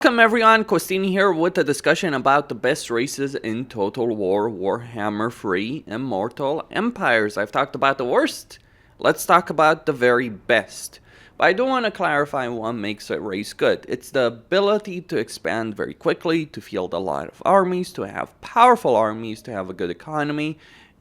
Welcome everyone, Costini here with a discussion about the best races in Total War Warhammer 3 Immortal Empires. I've talked about the worst, let's talk about the very best. But I do want to clarify what makes a race good. It's the ability to expand very quickly, to field a lot of armies, to have powerful armies, to have a good economy,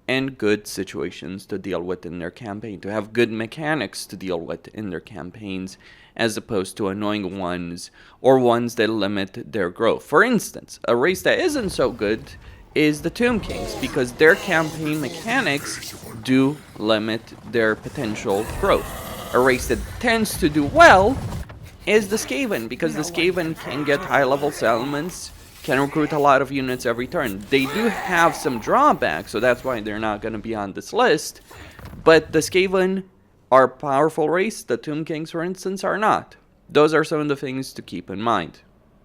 and good situations to deal with in their campaign, to have good mechanics to deal with in their campaigns, as opposed to annoying ones or ones that limit their growth. For instance, a race that isn't so good is the Tomb Kings, because their campaign mechanics do limit their potential growth. A race that tends to do well is the Skaven, because the Skaven can get high-level settlements, can recruit a lot of units every turn. They do have some drawbacks, so that's why they're not going to be on this list, but the Skaven are a powerful race. The Tomb Kings, for instance, are not. Those are some of the things to keep in mind.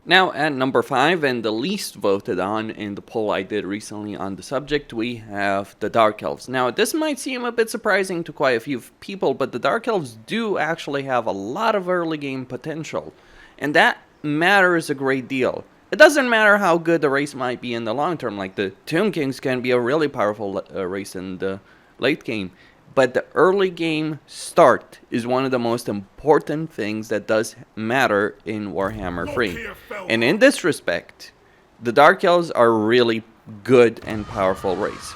Now, at number 5, and the least voted on in the poll I did recently on the subject, we have the Dark Elves. Now, this might seem a bit surprising to quite a few people, but the Dark Elves do actually have a lot of early game potential, and that matters a great deal. It doesn't matter how good the race might be in the long term, like the Tomb Kings can be a really powerful race in the late game, but the early game start is one of the most important things that does matter in Warhammer 3. And in this respect, the Dark Elves are a really good and powerful race.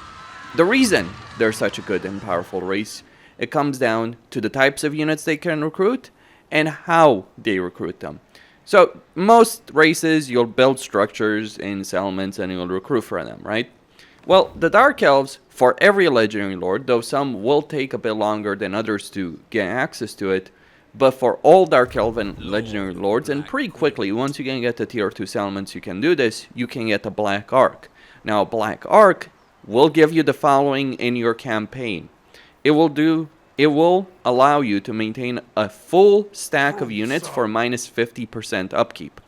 The reason they're such a good and powerful race, it comes down to the types of units they can recruit and how they recruit them. So, most races, you'll build structures in settlements and you'll recruit for them, right? Well, the Dark Elves, for every Legendary Lord, though some will take a bit longer than others to get access to it, but for all Dark Elven Legendary Lords, and pretty quickly, once you can get to Tier 2 settlements, you can do this, you can get a Black Arc. Now, a Black Arc will give you the following in your campaign. It will allow you to maintain a full stack of units for minus 50% upkeep.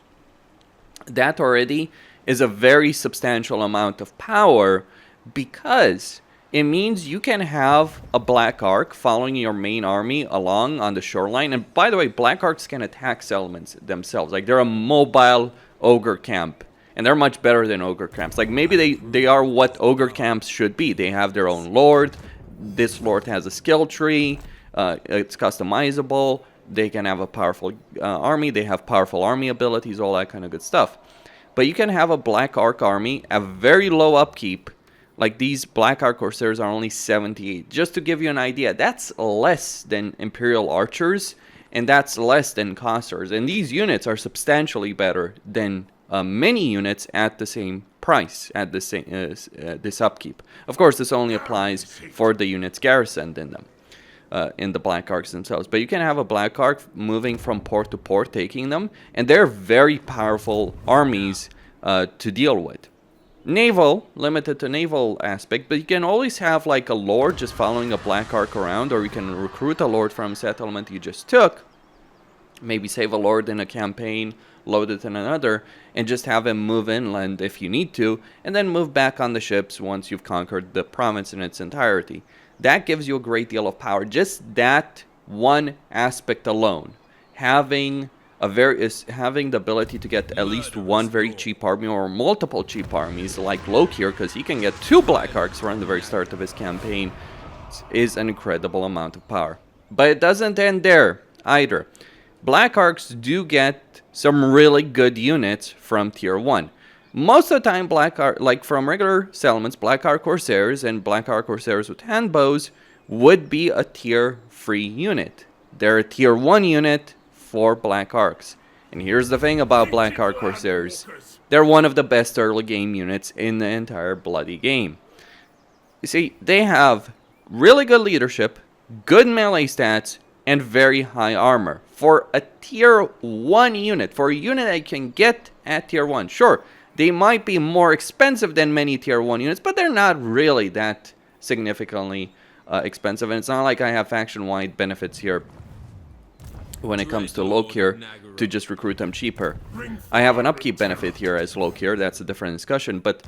That already is a very substantial amount of power, because it means you can have a Black Arc following your main army along on the shoreline. And by the way, Black Arcs can attack settlements themselves. Like, they're a mobile ogre camp, and they're much better than ogre camps. Like, maybe they are what ogre camps should be. They have their own lord. This lord has a skill tree, it's customizable, they can have a powerful army, they have powerful army abilities, all that kind of good stuff. But you can have a Black Arc army at very low upkeep, like these Black Arc Corsairs are only 78. Just to give you an idea, that's less than Imperial Archers, and that's less than Cossars. And these units are substantially better than many units at the same price, at the same this upkeep. Of course, this only applies for the units garrisoned in them, in the Black Arcs themselves. But you can have a Black Arc moving from port to port, taking them, and they're very powerful armies to deal with. Naval, limited to naval aspect, but you can always have like a lord just following a Black Arc around, or you can recruit a lord from a settlement you just took, maybe save a lord in a campaign, load it in another, and just have him move inland if you need to, and then move back on the ships once you've conquered the province in its entirety. That gives you a great deal of power. Just that one aspect alone, having the ability to get at least one very cheap army or multiple cheap armies, like Loki here, because he can get 2 Black Arcs from the very start of his campaign, is an incredible amount of power. But it doesn't end there either. Black Arcs do get some really good units from Tier 1. Most of the time, Black Arc, like from regular settlements, Black Arc Corsairs and Black Arc Corsairs with hand bows would be a Tier 3 unit. They're a Tier 1 unit for Black Arcs. And here's the thing about Black Arc Corsairs. They're one of the best early game units in the entire bloody game. You see, they have really good leadership, good melee stats, and very high armor. For a Tier 1 unit, for a unit that can get at Tier 1, sure, they might be more expensive than many Tier 1 units, but they're not really that significantly expensive. And it's not like I have faction-wide benefits here when it comes to Lokir to just recruit them cheaper. I have an upkeep benefit here as Lokir, that's a different discussion, but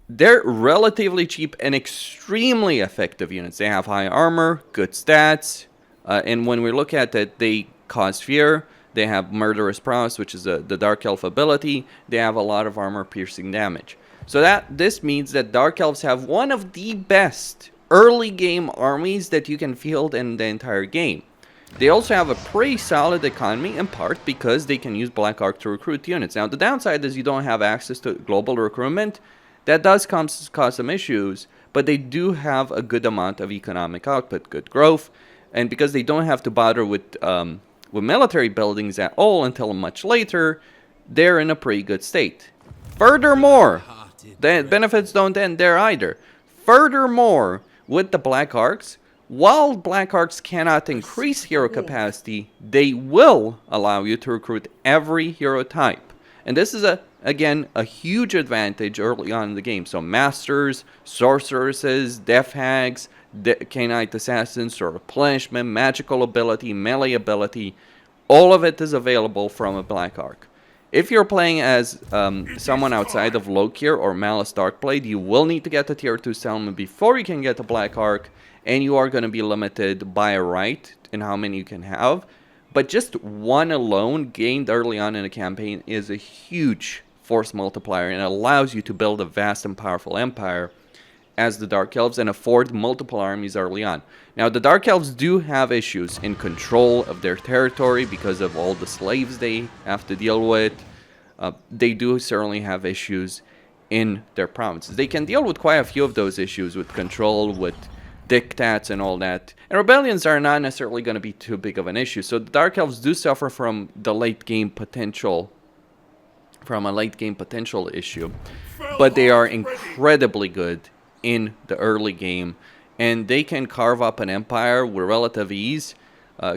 they're relatively cheap and extremely effective units. They have high armor, good stats, and when we look at it, they cause fear. They have Murderous Prowess, which is the Dark Elf ability. They have a lot of armor-piercing damage. So this means that Dark Elves have one of the best early game armies that you can field in the entire game. They also have a pretty solid economy, in part because they can use Black Ark to recruit units. Now, the downside is you don't have access to global recruitment. That does cause some issues, but they do have a good amount of economic output, good growth, and because they don't have to bother with military buildings at all until much later, they're in a pretty good state. Furthermore, the benefits don't end there either. Furthermore, with the Black Arks, while Black Arks cannot increase hero capacity, they will allow you to recruit every hero type. And this is, again, a huge advantage early on in the game. So Masters, Sorceresses, Death Hags, Canite Assassins, or Replenishment, Magical Ability, Melee Ability, all of it is available from a Black Ark. If you're playing as someone outside of Lokier or Malice Darkblade, you will need to get the Tier 2 Settlement before you can get the Black Ark, and you are going to be limited by a right in how many you can have. But just one alone, gained early on in a campaign, is a huge force multiplier and allows you to build a vast and powerful empire as the Dark Elves and afford multiple armies early on. Now, the Dark Elves do have issues in control of their territory because of all the slaves they have to deal with. They do certainly have issues in their provinces. They can deal with quite a few of those issues with control, with diktats and all that. And rebellions are not necessarily going to be too big of an issue. So the Dark Elves do suffer from the late game potential, issue. But they are incredibly good in the early game. And they can carve up an empire with relative ease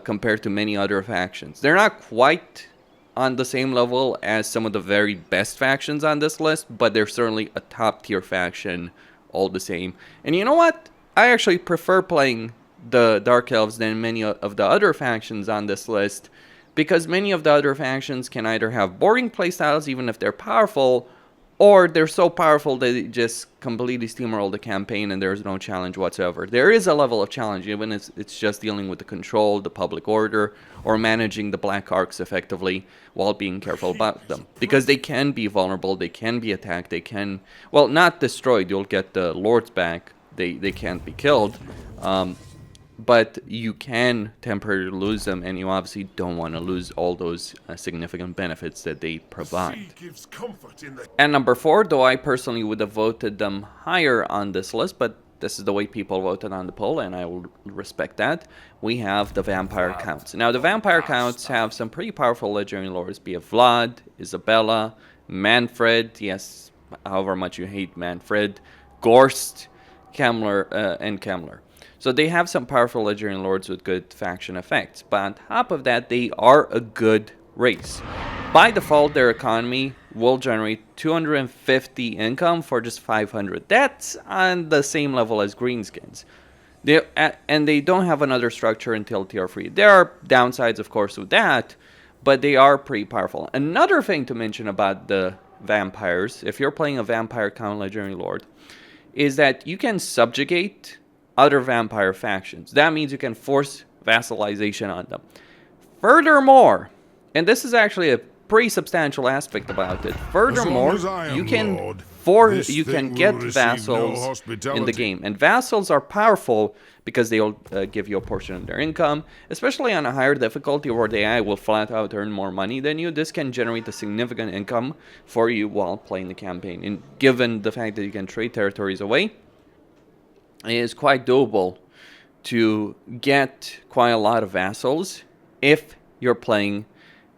compared to many other factions. They're not quite on the same level as some of the very best factions on this list, but they're certainly a top tier faction all the same. And you know what? I actually prefer playing the Dark Elves than many of the other factions on this list, because many of the other factions can either have boring playstyles even if they're powerful, or they're so powerful that they just completely steamroll the campaign and there's no challenge whatsoever. There is a level of challenge, even if it's just dealing with the control, the public order, or managing the Black Arks effectively while being careful about them. Because they can be vulnerable, they can be attacked, they can, well, not destroyed, you'll get the lords back, they can't be killed, but you can temporarily lose them, and you obviously don't want to lose all those significant benefits that they provide. And number 4, though I personally would have voted them higher on this list, but this is the way people voted on the poll, and I will respect that, we have the Vampire Counts. Now, the Vampire Counts have some pretty powerful legendary lords, be it Vlad, Isabella, Manfred, yes, however much you hate Manfred, Gorst, and Kemler. So they have some powerful legendary lords with good faction effects, but on top of that, they are a good race. By default, their economy will generate 250 income for just 500. That's on the same level as Greenskins. And they don't have another structure until tier 3. There are downsides, of course, with that, but they are pretty powerful. Another thing to mention about the vampires, if you're playing a vampire count legendary lord, is that you can subjugate other vampire factions. That means you can force vassalization on them. Furthermore, and this is actually a pretty substantial aspect about it, furthermore, you can get vassals in the game. And vassals are powerful because they'll give you a portion of their income, especially on a higher difficulty where the AI will flat out earn more money than you. This can generate a significant income for you while playing the campaign. And given the fact that you can trade territories away, it is quite doable to get quite a lot of vassals if you're playing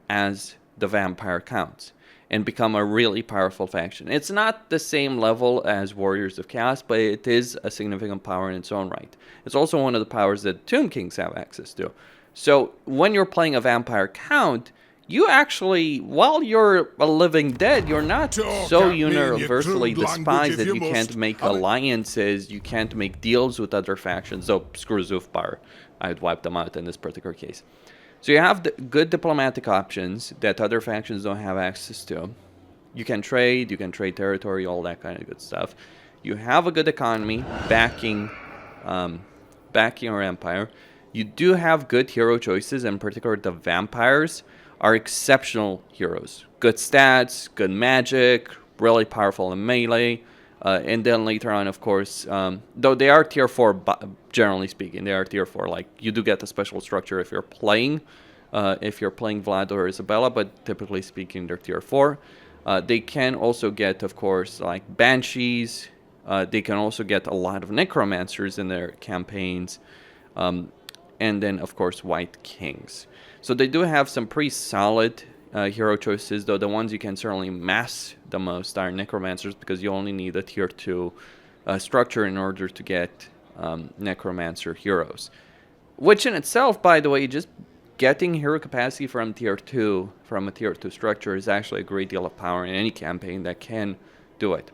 as the Vampire Counts and become a really powerful faction. It's not the same level as Warriors of Chaos, but it is a significant power in its own right. It's also one of the powers that Tomb Kings have access to. So when you're playing a Vampire Count, you actually, while you're a living dead, you're not so universally despised that you can't make alliances, you can't make deals with other factions. So screw Zufbar, I'd wipe them out in this particular case. So you have the good diplomatic options that other factions don't have access to. You can trade territory, all that kind of good stuff. You have a good economy backing your empire. You do have good hero choices, in particular the vampires are exceptional heroes. Good stats, good magic, really powerful in melee. And then later on, of course, though they are tier 4, generally speaking, they are tier 4. Like, you do get the special structure if you're playing Vlad or Isabella, but typically speaking, they're tier 4. They can also get, of course, like Banshees. They can also get a lot of Necromancers in their campaigns. And then, of course, White Kings. So they do have some pretty solid hero choices, though the ones you can certainly mass the most are Necromancers, because you only need a tier 2 structure in order to get Necromancer heroes. Which in itself, by the way, just getting hero capacity from a tier 2 structure is actually a great deal of power in any campaign that can do it.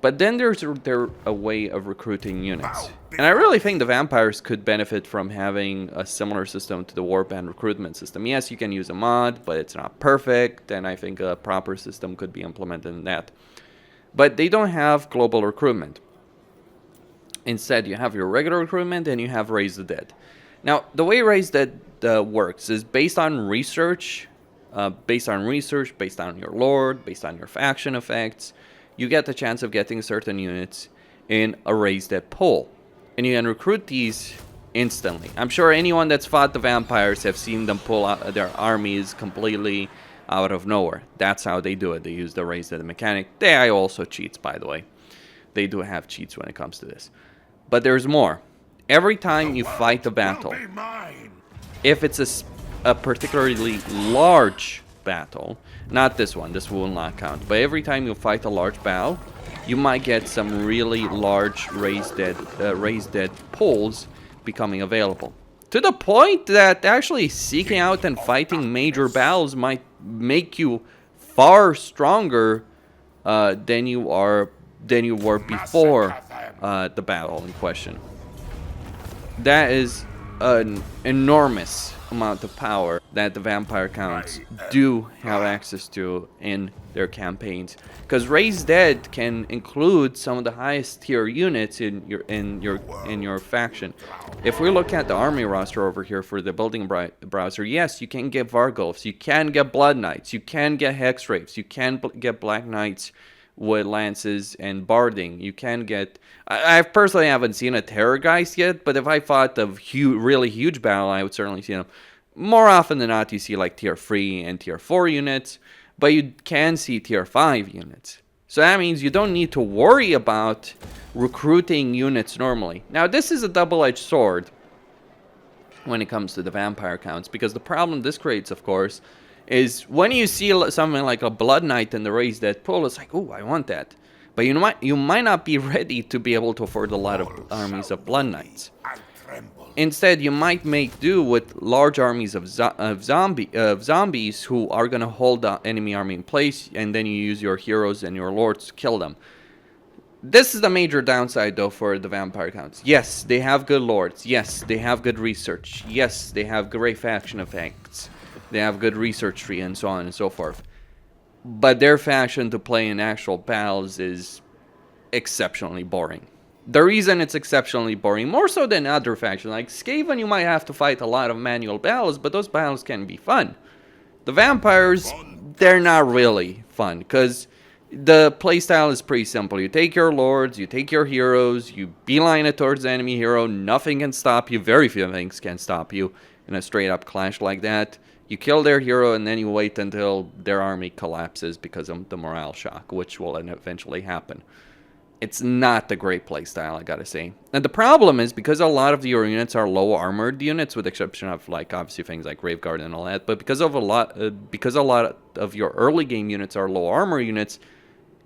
But then there's a way of recruiting units. And I really think the vampires could benefit from having a similar system to the warband recruitment system. Yes, you can use a mod, but it's not perfect, and I think a proper system could be implemented in that. But they don't have global recruitment. Instead, you have your regular recruitment and you have Raise the Dead. Now, the way Raise the Dead works is based on research, based on your lord, based on your faction effects. You get the chance of getting certain units in a Raise Dead pool. And you can recruit these instantly. I'm sure anyone that's fought the vampires have seen them pull out their armies completely out of nowhere. That's how they do it. They use the Raise Dead mechanic. They also cheats, by the way. They do have cheats when it comes to this. But there's more. Every time you fight a battle, if it's a particularly large battle, not this one, this will not count, but every time you fight a large battle, you might get some really large Raise Dead pools becoming available. To the point that actually seeking out and fighting major battles might make you far stronger than you were before the battle in question. That is an enormous amount of power that the vampire counts do have access to in their campaigns, because Raise Dead can include some of the highest tier units in your faction. If we look at the army roster over here for the building browser, yes, you can get Vargulfs, you can get Blood Knights, you can get Hex Wraiths, you can get Black Knights with lances and barding. You can get... I personally haven't seen a Terrorgeist yet, but if I fought a really huge battle, I would certainly see them. More often than not, you see like tier 3 and tier 4 units, but you can see tier 5 units. So that means you don't need to worry about recruiting units normally. Now, this is a double-edged sword when it comes to the vampire counts, because the problem this creates, of course, is when you see something like a Blood Knight in the Raise Dead pool, it's like, oh, I want that. But you might not be ready to be able to afford a lot of armies of Blood Knights. Instead, you might make do with large armies of zombies who are going to hold the enemy army in place, and then you use your heroes and your lords to kill them. This is the major downside, though, for the vampire counts. Yes, they have good lords. Yes, they have good research. Yes, they have great faction effects. They have good research tree and so on and so forth. But their faction to play in actual battles is exceptionally boring. The reason it's exceptionally boring, more so than other factions, like Skaven, you might have to fight a lot of manual battles, but those battles can be fun. The vampires, they're not really fun, because the playstyle is pretty simple. You take your lords, you take your heroes, you beeline it towards the enemy hero, nothing can stop you, very few things can stop you in a straight up clash like that. You kill their hero, and then you wait until their army collapses because of the morale shock, which will eventually happen. It's not a great playstyle, I gotta say. And the problem is, because a lot of your units are low armored units, with the exception of, like, obviously things like Graveguard and all that, but because a lot of your early game units are low armor units,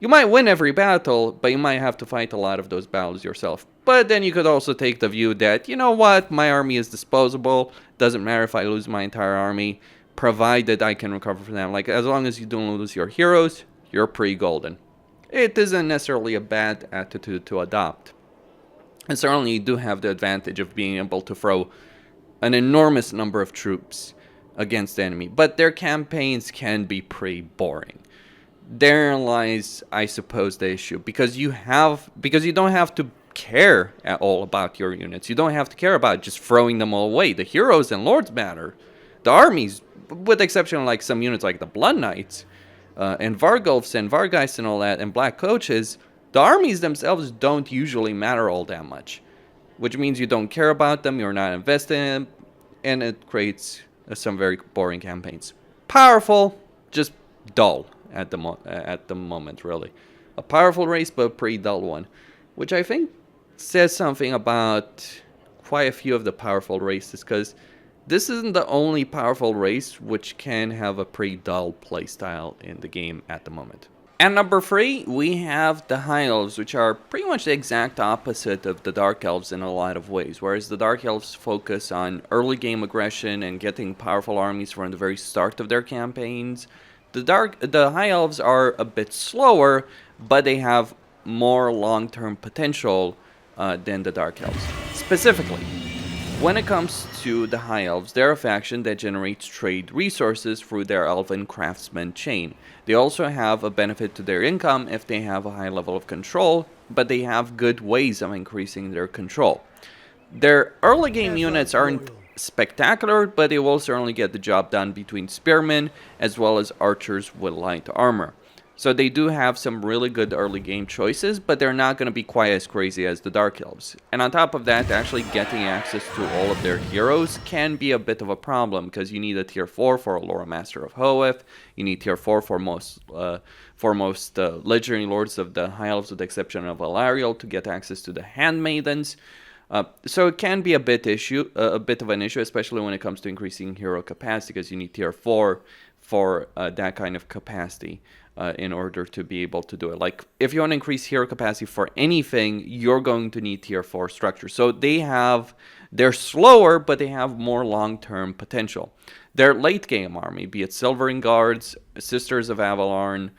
you might win every battle, but you might have to fight a lot of those battles yourself. But then you could also take the view that, you know what, my army is disposable, doesn't matter if I lose my entire army, provided I can recover from them. Like, as long as you don't lose your heroes, you're pretty golden. It isn't necessarily a bad attitude to adopt. And certainly you do have the advantage of being able to throw an enormous number of troops against the enemy, but their campaigns can be pretty boring. Therein lies, I suppose, the issue, because you don't have to care at all about your units. You don't have to care about just throwing them all away. The heroes and lords matter. The armies with the exception of like some units like the Blood Knights and Vargulfs and Vargeist and all that, and Black Coaches, the armies themselves don't usually matter all that much, which means you don't care about them, you're not invested in them, and it creates some very boring campaigns. Powerful, just dull at the moment, really. A powerful race, but a pretty dull one, which I think says something about quite a few of the powerful races, because this isn't the only powerful race which can have a pretty dull playstyle in the game at the moment. At number 3, we have the High Elves, which are pretty much the exact opposite of the Dark Elves in a lot of ways. Whereas the Dark Elves focus on early game aggression and getting powerful armies from the very start of their campaigns, the High Elves are a bit slower, but they have more long-term potential than the Dark Elves. Specifically, when it comes to the High Elves, they're a faction that generates trade resources through their Elven craftsman chain. They also have a benefit to their income if they have a high level of control, but they have good ways of increasing their control. Their early game units aren't spectacular, but they will certainly get the job done between spearmen as well as archers with light armor. So they do have some really good early game choices, but they're not going to be quite as crazy as the Dark Elves. And on top of that, actually getting access to all of their heroes can be a bit of a problem, because you need a tier 4 for a Lorem Master of Hoeth, you need tier 4 for most legendary lords of the High Elves, with the exception of Alariel, to get access to the Handmaidens. So it can be a bit of an issue, especially when it comes to increasing hero capacity, because you need tier 4 for that kind of capacity. In order to be able to do it. Like, if you want to increase hero capacity for anything, you're going to need tier 4 structure. So they're slower, but they have more long-term potential. Their late game army, be it Silvering Guards, Sisters of Avalorn,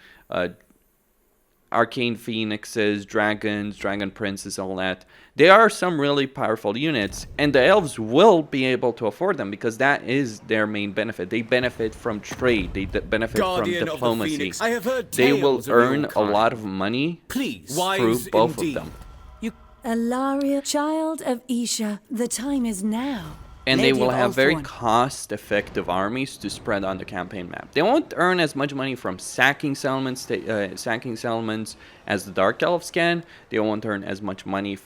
Arcane Phoenixes, Dragons, Dragon Princes, all that, they are some really powerful units, and the Elves will be able to afford them, because that is their main benefit. They benefit from trade, they benefit Guardian from diplomacy. of the I have heard they will tales of earn your a kind. lot of money Please, through wise both indeed. of them. Alaria, child of Isha, the time is now. And Lady they will of have very Ulthuan. cost-effective armies to spread on the campaign map. They won't earn as much money from sacking settlements as the Dark Elves can. They won't earn as much money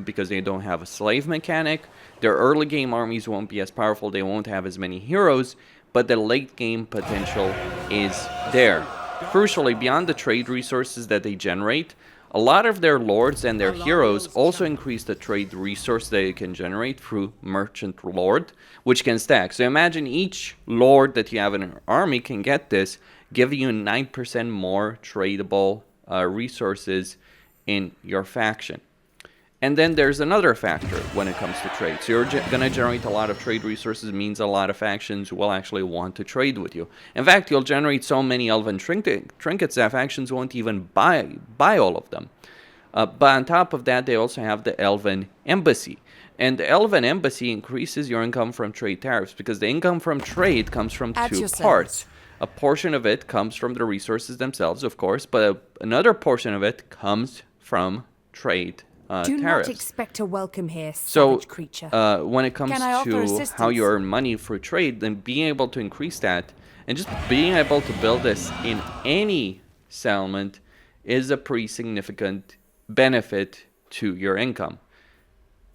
because they don't have a slave mechanic. Their early game armies won't be as powerful. They won't have as many heroes, but the late game potential is there. Crucially, beyond the trade resources that they generate, a lot of their lords and their heroes also increase the trade resource that you can generate through Merchant Lord, which can stack. So imagine each lord that you have in an army can get this, giving you 9% more tradable resources in your faction. And then there's another factor when it comes to trade. So you're going to generate a lot of trade resources, means a lot of factions will actually want to trade with you. In fact, you'll generate so many elven trinkets that factions won't even buy all of them. But on top of that, they also have the Elven Embassy. And the Elven Embassy increases your income from trade tariffs, because the income from trade comes from two parts. A portion of it comes from the resources themselves, of course, but another portion of it comes from trade Do tariffs. not expect a welcome here, So, savage creature. when it comes Can I offer to assistance? how you earn money through trade, then being able to increase that, and just being able to build this in any settlement is a pretty significant benefit to your income.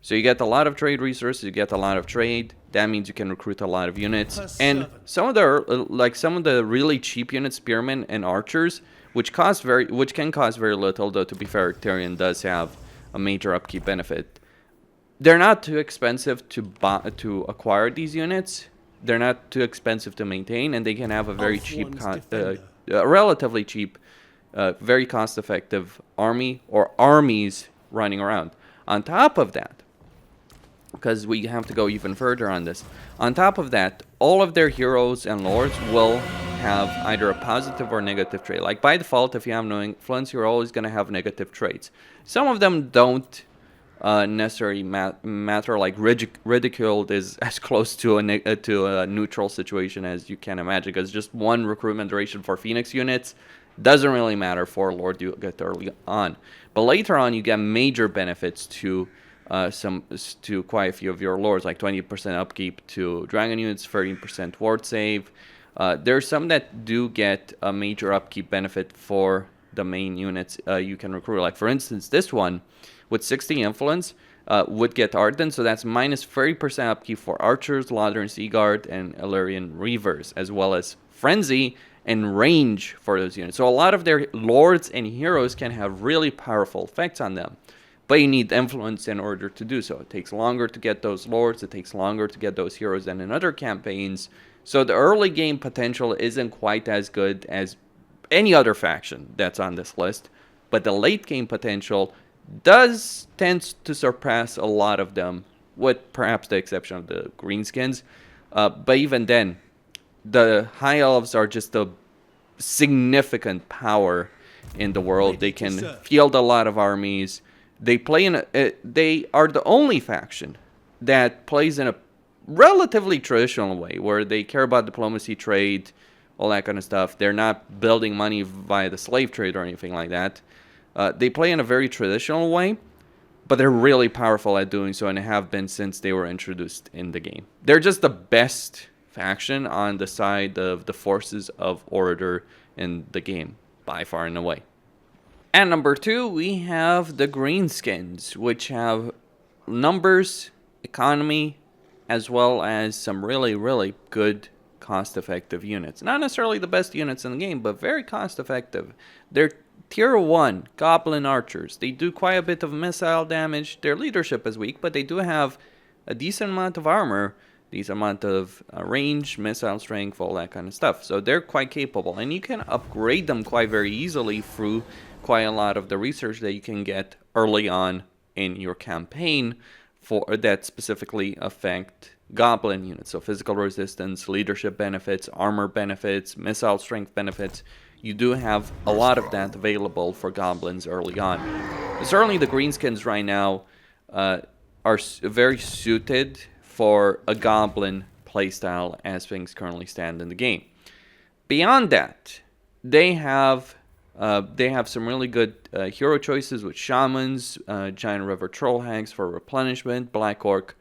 So you get a lot of trade resources, you get a lot of trade. That means you can recruit a lot of units. And some of the really cheap units, spearmen and archers, which can cost very little, though to be fair, Tyrion does have a major upkeep benefit. They're not too expensive to acquire these units. They're not too expensive to maintain, and they can have a very cheap, relatively cheap, very cost-effective army or armies running around. On top of that, because we have to go even further on this, on top of that, all of their heroes and lords will have either a positive or negative trait. Like, by default, if you have no influence, you're always going to have negative traits. Some of them don't necessarily matter, like ridiculed is as close to a neutral situation as you can imagine, because just one recruitment duration for Phoenix units doesn't really matter for a lord you get early on. But later on, you get major benefits to to quite a few of your lords, like 20% upkeep to dragon units, 30% ward save. There's some that do get a major upkeep benefit for the main units you can recruit. Like for instance, this one with 60 influence would get Ardent, so that's minus 30% upkeep for archers, Lothern Seaguard, and Illyrian Reavers, as well as Frenzy and range for those units. So a lot of their lords and heroes can have really powerful effects on them. But you need influence in order to do so. It takes longer to get those lords, it takes longer to get those heroes than in other campaigns. So the early game potential isn't quite as good as any other faction that's on this list. But the late game potential does tend to surpass a lot of them, with perhaps the exception of the Greenskins. But even then, the High Elves are just a significant power in the world. They can field a lot of armies. They play in they are the only faction that plays in a relatively traditional way, where they care about diplomacy, trade, all that kind of stuff. They're not building money via the slave trade or anything like that. They play in a very traditional way, but they're really powerful at doing so, and have been since they were introduced in the game. They're just the best faction on the side of the forces of order in the game, by far and away. At number 2, we have the Greenskins, which have numbers, economy, as well as some really, really good cost-effective units. Not necessarily the best units in the game, but very cost-effective. They're Tier 1 Goblin Archers. They do quite a bit of missile damage. Their leadership is weak, but they do have a decent amount of armor, decent amount of range, missile strength, all that kind of stuff. So they're quite capable, and you can upgrade them quite very easily through quite a lot of the research that you can get early on in your campaign for that specifically affect Goblin units. So physical resistance, leadership benefits, armor benefits, missile strength benefits. You do have a lot of that available for Goblins early on. Certainly the Greenskins right now are very suited for a Goblin playstyle as things currently stand in the game. Beyond that, they have some really good hero choices with Shamans, Giant River Troll Hags for replenishment, Black Orc,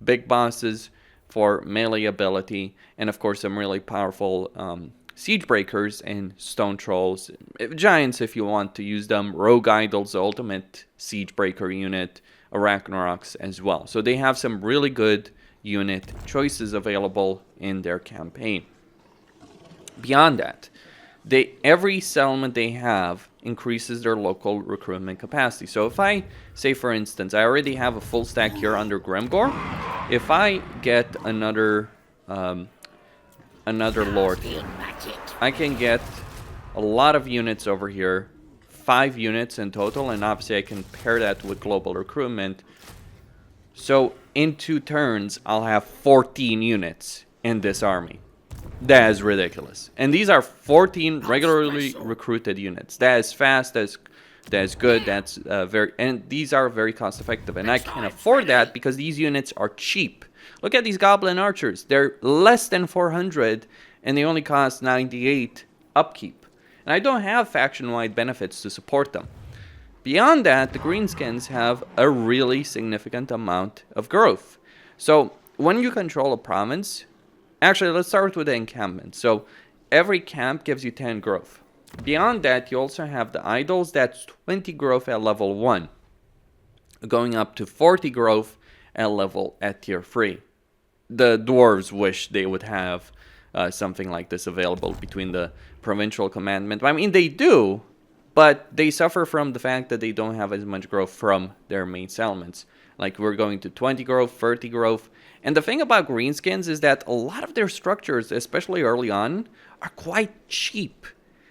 Big Bosses for melee ability, and of course some really powerful Siege Breakers and Stone Trolls. Giants if you want to use them, Rogue Idols, the ultimate Siege Breaker unit, Arachnaroks as well. So they have some really good unit choices available in their campaign. Beyond that, every settlement they have increases their local recruitment capacity. So if I say, for instance, I already have a full stack here under Grimgore, if I get another lord here, I can get a lot of units over here, 5 units in total, and obviously I can pair that with global recruitment. So in 2 turns, I'll have 14 units in this army. That is ridiculous. And these are 14 regularly recruited units. That is fast, that is good, that's and these are very cost effective. And I can afford that because these units are cheap. Look at these Goblin Archers. They're less than 400 and they only cost 98 upkeep. And I don't have faction-wide benefits to support them. Beyond that, the Greenskins have a really significant amount of growth. So when you control a province, actually let's start with the encampment. So every camp gives you 10 growth. Beyond that, you also have the idols. That's 20 growth at level 1, going up to 40 growth at tier 3. The dwarves wish they would have something like this available between the provincial commandment. I mean, they do, but they suffer from the fact that they don't have as much growth from their main settlements. Like, we're going to 20 growth, 30 growth. And the thing about Greenskins is that a lot of their structures, especially early on, are quite cheap.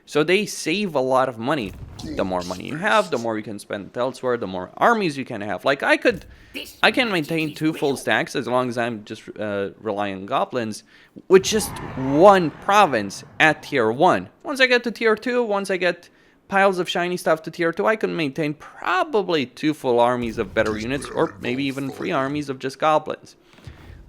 So they save a lot of money. The more money you have, the more you can spend elsewhere, the more armies you can have. Like, I can maintain 2 full stacks as long as I'm just relying on goblins with just 1 province at tier 1. Once I get to tier 2, once I get piles of shiny stuff to tier 2, I can maintain probably 2 full armies of better units, or maybe even 3 armies of just goblins.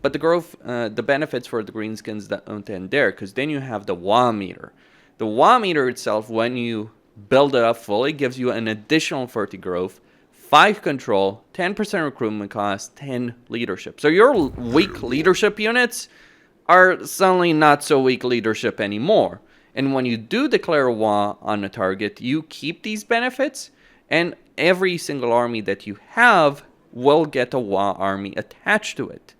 But the growth, the benefits for the Greenskins don't end there, because then you have the WA meter. The WA meter itself, when you build it up fully, gives you an additional 30 growth, 5 control, 10% recruitment cost, 10 leadership. So your weak leadership units are suddenly not so weak leadership anymore. And when you do declare a war on a target, you keep these benefits, and every single army that you have will get a war army attached to it,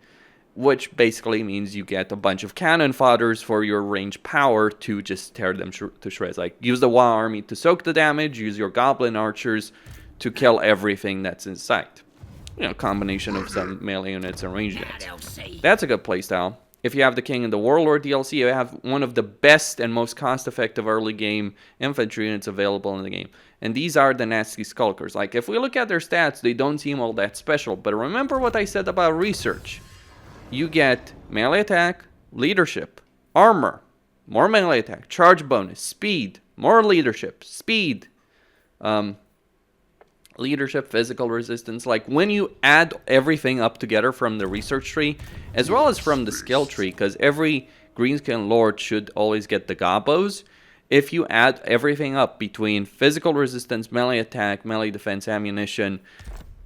which basically means you get a bunch of cannon fodders for your range power to just tear them to shreds. Like, use the war army to soak the damage, use your goblin archers to kill everything that's in sight. You know, combination of some melee units and range units. That's a good playstyle. If you have the King and the Warlord DLC, you have one of the best and most cost-effective early game infantry units available in the game. And these are the Nasty Skulkers. Like, if we look at their stats, they don't seem all that special. But remember what I said about research. You get melee attack, leadership, armor, more melee attack, charge bonus, speed, more leadership, speed, leadership, physical resistance. Like, when you add everything up together from the research tree, as well as from the skill tree, because every Greenskin Lord should always get the gobos. If you add everything up between physical resistance, melee attack, melee defense, ammunition,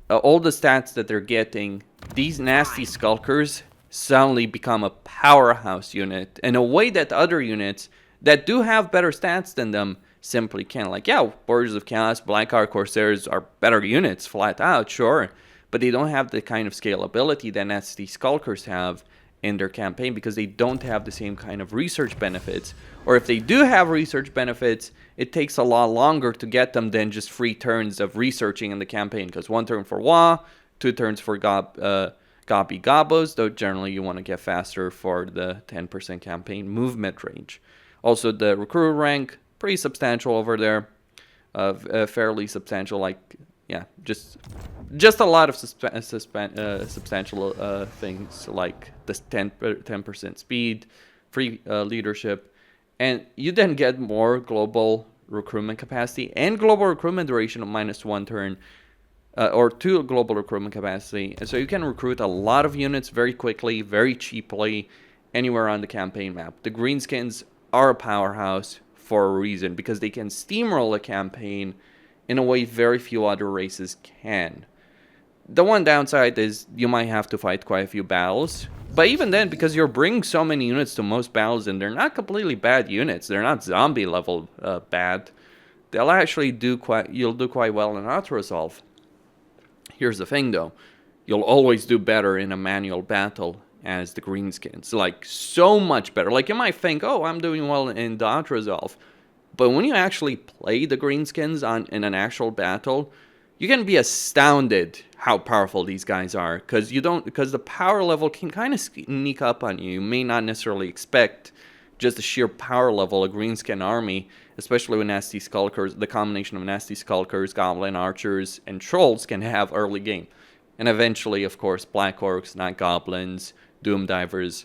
all the stats that they're getting, these Nasty Skulkers suddenly become a powerhouse unit in a way that other units that do have better stats than them simply can't. Like, yeah, Warriors of Chaos, Blackheart Corsairs are better units, flat out, sure, but they don't have the kind of scalability that Nasty Skulkers have in their campaign because they don't have the same kind of research benefits. Or if they do have research benefits, it takes a lot longer to get them than just 3 turns of researching in the campaign, because 1 turn for Wa, 2 turns for Gobby Gobos, though generally you want to get faster for the 10% campaign movement range. Also, the recruit rank, pretty substantial over there, fairly substantial, like, yeah, just a lot of substantial things, like the 10% speed, free leadership, and you then get more global recruitment capacity and global recruitment duration of -1 turn, or 2 global recruitment capacity, and so you can recruit a lot of units very quickly, very cheaply, anywhere on the campaign map. The Greenskins are a powerhouse for a reason, because they can steamroll a campaign in a way very few other races can. The one downside is you might have to fight quite a few battles, but even then, because you're bringing so many units to most battles, and they're not completely bad units, they're not zombie level bad, they'll actually you'll do quite well in auto-resolve. Here's the thing though, you'll always do better in a manual battle as the Greenskins, like so much better. Like, you might think, oh, I'm doing well in the auto-resolve, but when you actually play the Greenskins in an actual battle, you can be astounded how powerful these guys are, because the power level can kind of sneak up on you. You may not necessarily expect just the sheer power level of Greenskin army, especially with Nasty Skulkers. The combination of Nasty Skulkers, Goblin Archers, and Trolls can have early game. And eventually, of course, Black Orcs, Night Goblins, Doom Divers,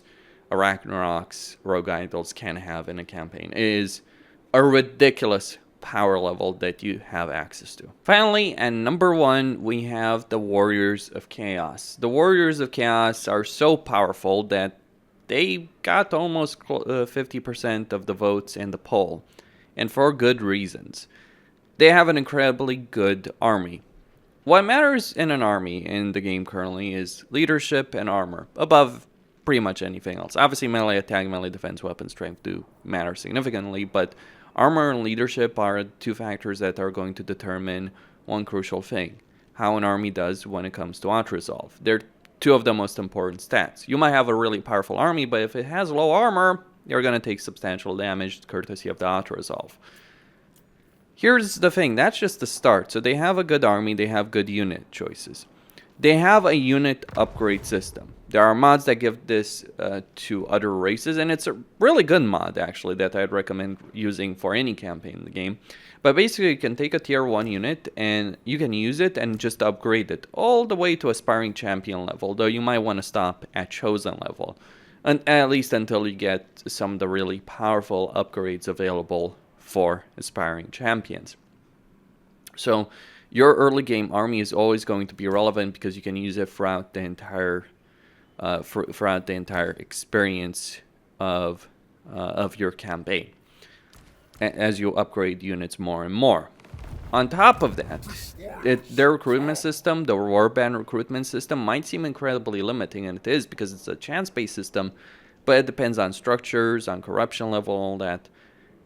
Arachnaroks, Rogue Idols can have in a campaign. It is a ridiculous power level that you have access to. Finally, at number 1, we have the Warriors of Chaos. The Warriors of Chaos are so powerful that they got almost 50% of the votes in the poll, and for good reasons. They have an incredibly good army. What matters in an army in the game currently is leadership and armor, above pretty much anything else. Obviously, melee attack, melee defense, weapon strength do matter significantly, but armor and leadership are 2 factors that are going to determine one crucial thing: how an army does when it comes to auto-resolve. They're 2 of the most important stats. You might have a really powerful army, but if it has low armor, you're going to take substantial damage courtesy of the auto-resolve. Here's the thing, that's just the start. So they have a good army, they have good unit choices. They have a unit upgrade system. There are mods that give this to other races, and it's a really good mod, actually, that I'd recommend using for any campaign in the game. But basically, you can take a tier 1 unit, and you can use it and just upgrade it all the way to aspiring champion level, though you might want to stop at chosen level, and at least until you get some of the really powerful upgrades available for aspiring champions. So your early game army is always going to be relevant because you can use it throughout the entire experience of your campaign as you upgrade units more and more. On top of that, their recruitment system, the warband recruitment system, might seem incredibly limiting, and it is because it's a chance-based system, but it depends on structures, on corruption level, all that.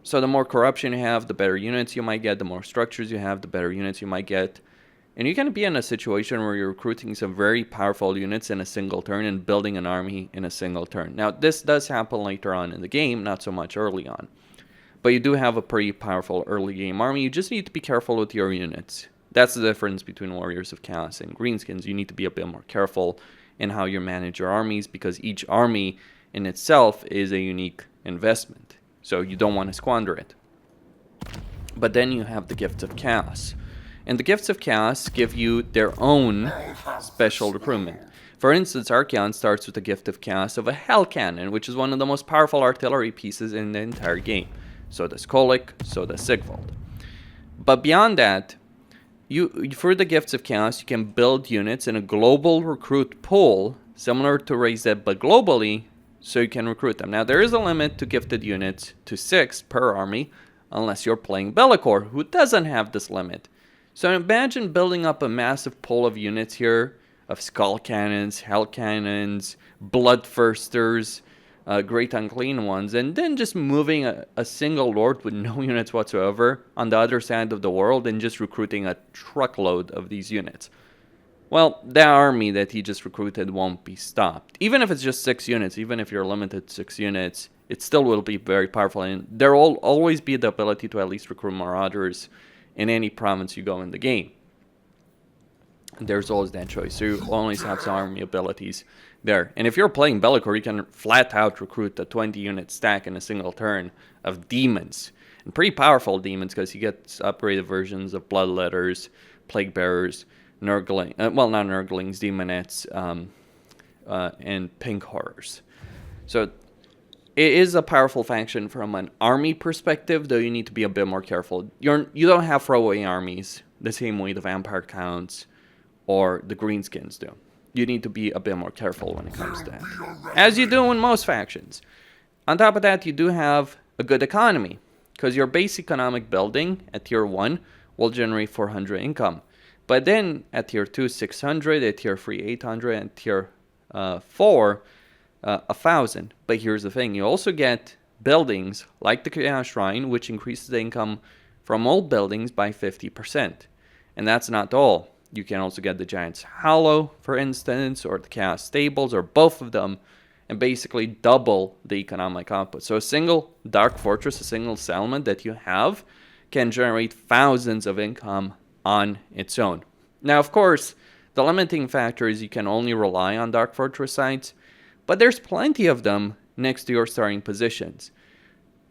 So the more corruption you have, the better units you might get. The more structures you have, the better units you might get. And you're going to be in a situation where you're recruiting some very powerful units in a single turn and building an army in a single turn. Now, this does happen later on in the game, not so much early on. But you do have a pretty powerful early game army. You just need to be careful with your units. That's the difference between Warriors of Chaos and Greenskins. You need to be a bit more careful in how you manage your armies, because each army in itself is a unique investment. So you don't want to squander it. But then you have the Gifts of Chaos. And the Gifts of Chaos give you their own special recruitment. For instance, Archaon starts with the Gift of Chaos of a Hell Cannon, which is one of the most powerful artillery pieces in the entire game. So does Kolic, so does Sigvald. But beyond that, for the Gifts of Chaos, you can build units in a global recruit pool, similar to Raise Dead, but globally, so you can recruit them. Now, there is a limit to gifted units to 6 per army, unless you're playing Bellicor, who doesn't have this limit. So imagine building up a massive pool of units here, of Skull Cannons, Hell Cannons, Bloodthirsters, Great Unclean Ones, and then just moving a single Lord with no units whatsoever on the other side of the world and just recruiting a truckload of these units. Well, that army that he just recruited won't be stopped. Even if it's just 6 units, even if you're limited to 6 units, it still will be very powerful, and there will always be the ability to at least recruit Marauders in any province you go in the game. There's always that choice, so you always have some army abilities there. And if you're playing Bellicor, you can flat out recruit a 20 unit stack in a single turn of demons. And pretty powerful demons, because he gets upgraded versions of Bloodletters, Plague Bearers, Nurgling, well, not Nurglings, Demonettes, and Pink Horrors. So it is a powerful faction from an army perspective, though you need to be a bit more careful. You don't have throwaway armies the same way the Vampire Counts or the Greenskins do. You need to be a bit more careful when it comes to that, as you do in most factions. On top of that, you do have a good economy, because your base economic building at tier 1 will generate 400 income. But then at tier 2, 600, at tier 3, 800, and tier 4, 1,000. But here's the thing, you also get buildings like the Chaos Shrine, which increases the income from old buildings by 50%. And that's not all. You can also get the Giant's Hollow, for instance, or the Chaos Stables, or both of them, and basically double the economic output. So a single Dark Fortress, a single settlement that you have, can generate thousands of income on its own. Now, of course, the limiting factor is you can only rely on Dark Fortress sites, but there's plenty of them next to your starting positions.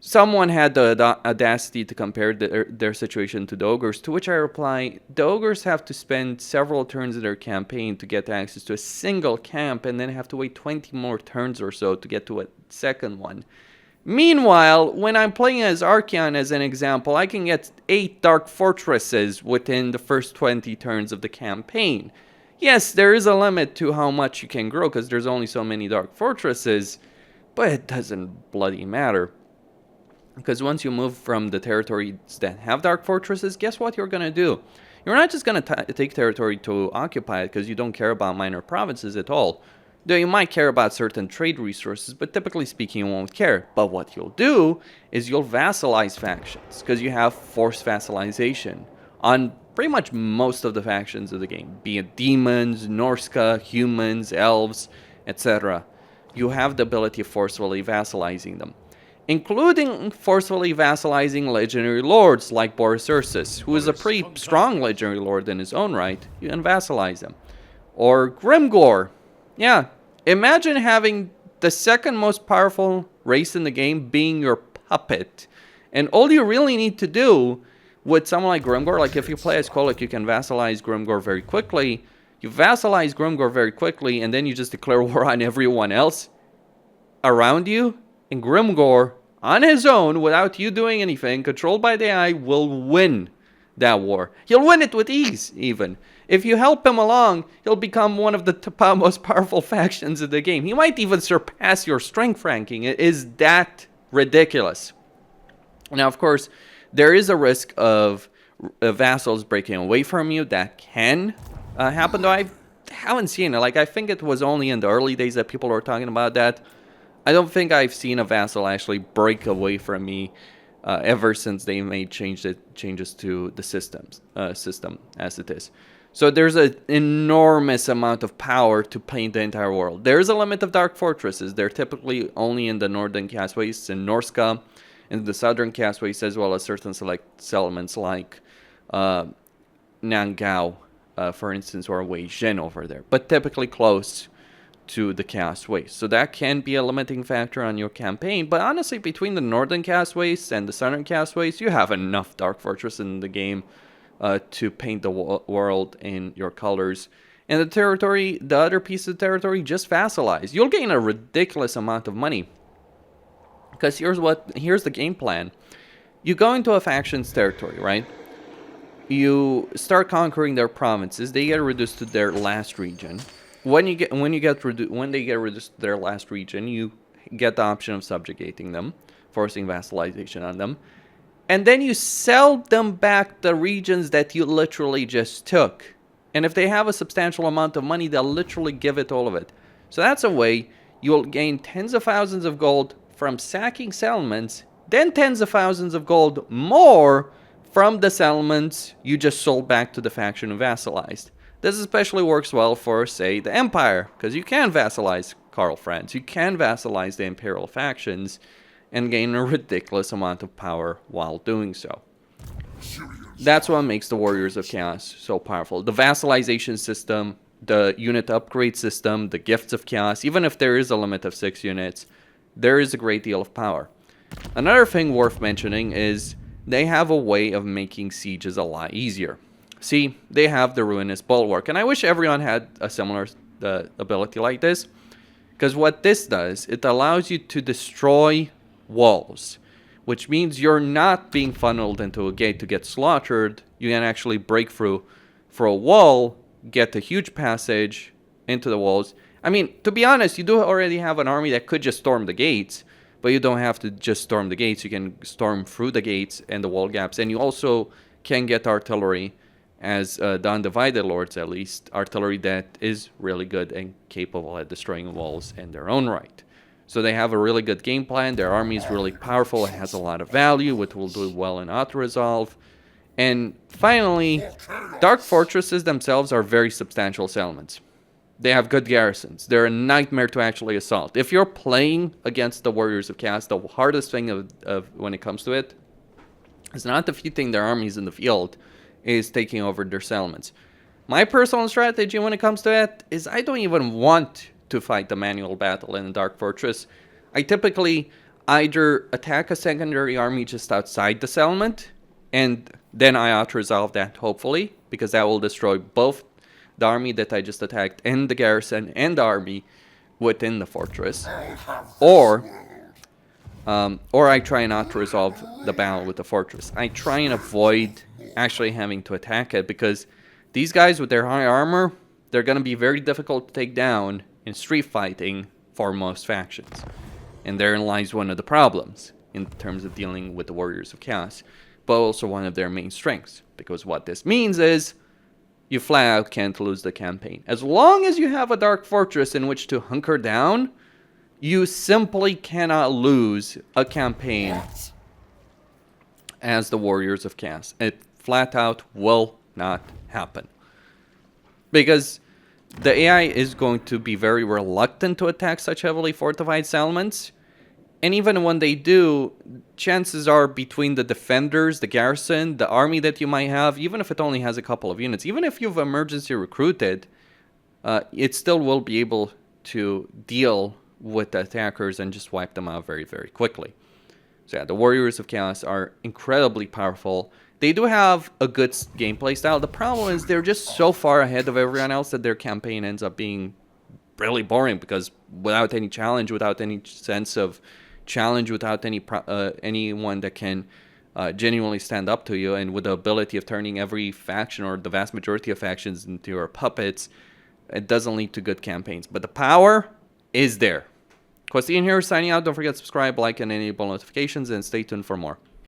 Someone had the audacity to compare their situation to the Ogres, to which I reply, the Ogres have to spend several turns of their campaign to get access to a single camp, and then have to wait 20 more turns or so to get to a second one. Meanwhile, when I'm playing as Archaon as an example, I can get 8 Dark Fortresses within the first 20 turns of the campaign. Yes, there is a limit to how much you can grow, because there's only so many Dark Fortresses, but it doesn't bloody matter. Because once you move from the territories that have Dark Fortresses, guess what you're going to do? You're not just going to take territory to occupy it, because you don't care about minor provinces at all. Though you might care about certain trade resources, but typically speaking you won't care. But what you'll do is you'll vassalize factions, because you have forced vassalization on pretty much most of the factions of the game, be it demons, Norska, humans, elves, etc. You have the ability of forcefully vassalizing them, including forcefully vassalizing legendary lords like Boris Ursus, who is a pretty strong legendary lord in his own right. You can vassalize him. Or Grimgor. Yeah, imagine having the second most powerful race in the game being your puppet, and all you really need to do with someone like Grimgor, like if you play as Kolic, you can vassalize Grimgor very quickly. You vassalize Grimgor very quickly, and then you just declare war on everyone else around you, and Grimgor, on his own, without you doing anything, controlled by the AI, will win that war. He'll win it with ease, even. If you help him along, he'll become one of the most powerful factions in the game. He might even surpass your strength ranking. It is that ridiculous. Now, of course, there is a risk of vassals breaking away from you. That can happen, though I haven't seen it. Like, I think it was only in the early days that people were talking about that. I don't think I've seen a vassal actually break away from me ever since they made changes to the system as it is. So there's an enormous amount of power to paint the entire world. There's a limit of dark fortresses. They're typically only in the northern castways in Norska, in the southern castways, as well as certain select settlements like Nangao, for instance, or Wei Zhen over there. But typically close to the castways. So that can be a limiting factor on your campaign. But honestly, between the northern castways and the southern castways, you have enough dark fortress in the game to paint the world in your colors. And the territory, the other piece of territory, just vassalize. You'll gain a ridiculous amount of money. Because here's the game plan. You go into a faction's territory, right? You start conquering their provinces. They get reduced to their last region. When they get reduced to their last region, you get the option of subjugating them, forcing vassalization on them, and then you sell them back the regions that you literally just took. And if they have a substantial amount of money, they'll literally give it all of it. So that's a way you'll gain tens of thousands of gold from sacking settlements, then tens of thousands of gold more from the settlements you just sold back to the faction who vassalized. This especially works well for, say, the Empire, because you can vassalize Karl Franz. You can vassalize the Imperial factions and gain a ridiculous amount of power while doing so. That's what makes the Warriors of Chaos so powerful. The vassalization system, the unit upgrade system, the Gifts of Chaos, even if there is a limit of 6 units, there is a great deal of power. Another thing worth mentioning is they have a way of making sieges a lot easier. See, they have the Ruinous Bulwark, and I wish everyone had a similar ability like this, because what this does, it allows you to destroy walls, which means you're not being funneled into a gate to get slaughtered. You can actually break through for a wall, get a huge passage into the walls. I mean, to be honest, you do already have an army that could just storm the gates, but you don't have to just storm the gates. You can storm through the gates and the wall gaps, and you also can get artillery, as the Undivided Lords at least, artillery that is really good and capable at destroying walls in their own right. So they have a really good game plan. Their army is really powerful. It has a lot of value, which will do well in auto-resolve. And finally, Dark Fortresses themselves are very substantial settlements. They have good garrisons. They're a nightmare to actually assault. If you're playing against the Warriors of Chaos, the hardest thing of when it comes to it is not defeating their armies in the field, is taking over their settlements. My personal strategy when it comes to it is I don't even want to fight the manual battle in a Dark Fortress. I typically either attack a secondary army just outside the settlement, and then I auto-resolve that, hopefully, because that will destroy both the army that I just attacked and the garrison and the army within the fortress. Or I try and auto-resolve the battle with the fortress. I try and avoid actually having to attack it, because these guys with their high armor, they're going to be very difficult to take down in street fighting for most factions. And therein lies one of the problems in terms of dealing with the Warriors of Chaos, but also one of their main strengths, because what this means is you flat out can't lose the campaign. As long as you have a Dark Fortress in which to hunker down, you simply cannot lose a campaign as the Warriors of Chaos. It flat out will not happen. Because the AI is going to be very reluctant to attack such heavily fortified settlements. And even when they do, chances are between the defenders, the garrison, the army that you might have, even if it only has a couple of units, even if you've emergency recruited, it still will be able to deal with the attackers and just wipe them out very, very quickly. So yeah, the Warriors of Chaos are incredibly powerful. They do have a good gameplay style. The problem is they're just so far ahead of everyone else that their campaign ends up being really boring, because without any challenge, without any sense of challenge, without anyone that can genuinely stand up to you, and with the ability of turning every faction or the vast majority of factions into your puppets, it doesn't lead to good campaigns. But the power is there. Questian here, signing out. Don't forget to subscribe, like, and enable notifications, and stay tuned for more.